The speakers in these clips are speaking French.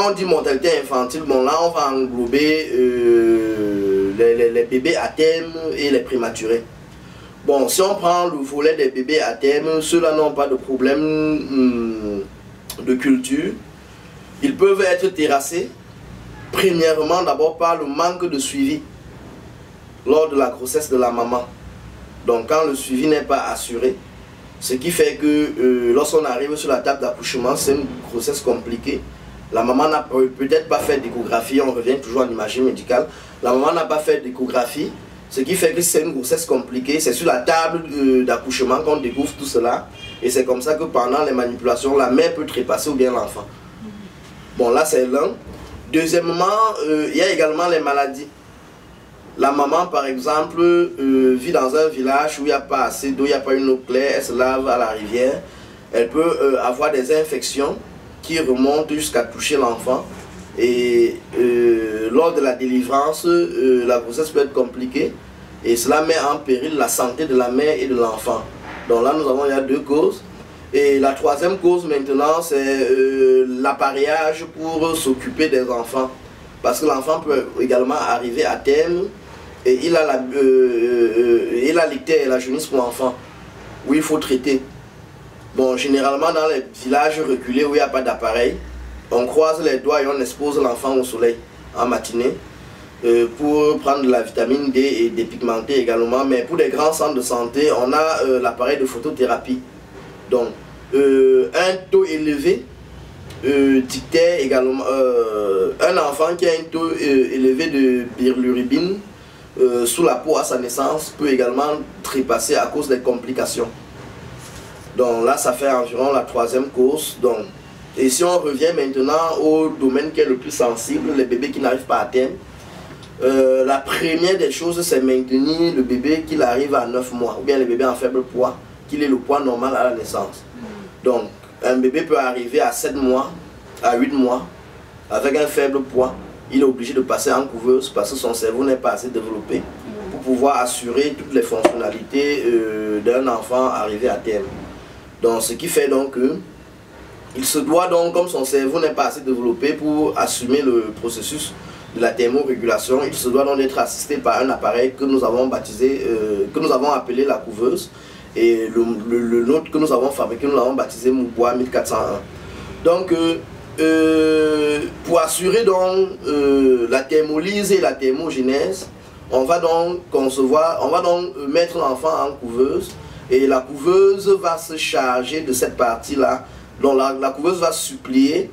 on dit mortalité infantile, bon là on va englober les bébés à terme et les prématurés. Bon, si on prend le volet des bébés à terme, ceux-là n'ont pas de problème de culture. Ils peuvent être terrassés, premièrement d'abord par le manque de suivi lors de la grossesse de la maman. Donc quand le suivi n'est pas assuré, ce qui fait que lorsqu'on arrive sur la table d'accouchement, c'est une grossesse compliquée. La maman n'a peut-être pas fait d'échographie, on revient toujours en imagerie médicale. La maman n'a pas fait d'échographie, ce qui fait que c'est une grossesse compliquée. C'est sur la table d'accouchement qu'on découvre tout cela. Et c'est comme ça que pendant les manipulations, la mère peut trépasser ou bien l'enfant. Bon, là c'est l'un. Deuxièmement, il y a également les maladies. La maman, par exemple, vit dans un village où il n'y a pas assez d'eau, il n'y a pas une eau claire, elle se lave à la rivière. Elle peut avoir des infections qui remontent jusqu'à toucher l'enfant. Et lors de la délivrance, la grossesse peut être compliquée. Et cela met en péril la santé de la mère et de l'enfant. Donc là, il y a deux causes. Et la troisième cause maintenant, c'est l'appareillage pour s'occuper des enfants. Parce que l'enfant peut également arriver à terme et il a l'ictère et la jaunisse pour l'enfant, où il faut traiter. Bon, généralement dans les villages reculés où il n'y a pas d'appareil, on croise les doigts et on expose l'enfant au soleil en matinée pour prendre de la vitamine D et dépigmenter également. Mais pour les grands centres de santé, on a l'appareil de photothérapie. Donc, un taux élevé dictait également un enfant qui a un taux élevé de bilirubine sous la peau à sa naissance peut également trépasser à cause des complications. Donc là, ça fait environ la troisième cause. Donc, et si on revient maintenant au domaine qui est le plus sensible, les bébés qui n'arrivent pas à terme, la première des choses, c'est maintenir le bébé qu'il arrive à 9 mois, ou bien le bébé en faible poids, qu'il ait le poids normal à la naissance. Donc, un bébé peut arriver à 7 mois, à 8 mois, avec un faible poids. Il est obligé de passer en couveuse parce que son cerveau n'est pas assez développé pour pouvoir assurer toutes les fonctionnalités d'un enfant arrivé à terme. Donc, ce qui fait donc que il se doit donc, comme son cerveau n'est pas assez développé pour assumer le processus de la thermorégulation, il se doit donc d'être assisté par un appareil que nous avons baptisé, que nous avons appelé la couveuse. Et le nôtre que nous avons fabriqué, nous l'avons baptisé Moubois 1401. Donc, pour assurer donc la thermolyse et la thermogénèse, on va donc mettre l'enfant en couveuse et la couveuse va se charger de cette partie-là. Donc la couveuse va supplier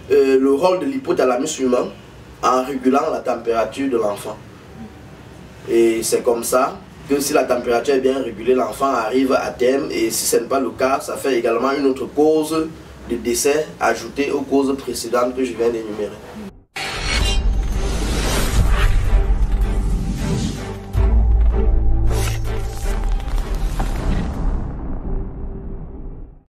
le rôle de l'hypothalamus humain en régulant la température de l'enfant. Et c'est comme ça que si la température est bien régulée, l'enfant arrive à terme, et si ce n'est pas le cas, ça fait également une autre cause de décès ajoutée aux causes précédentes que je viens d'énumérer.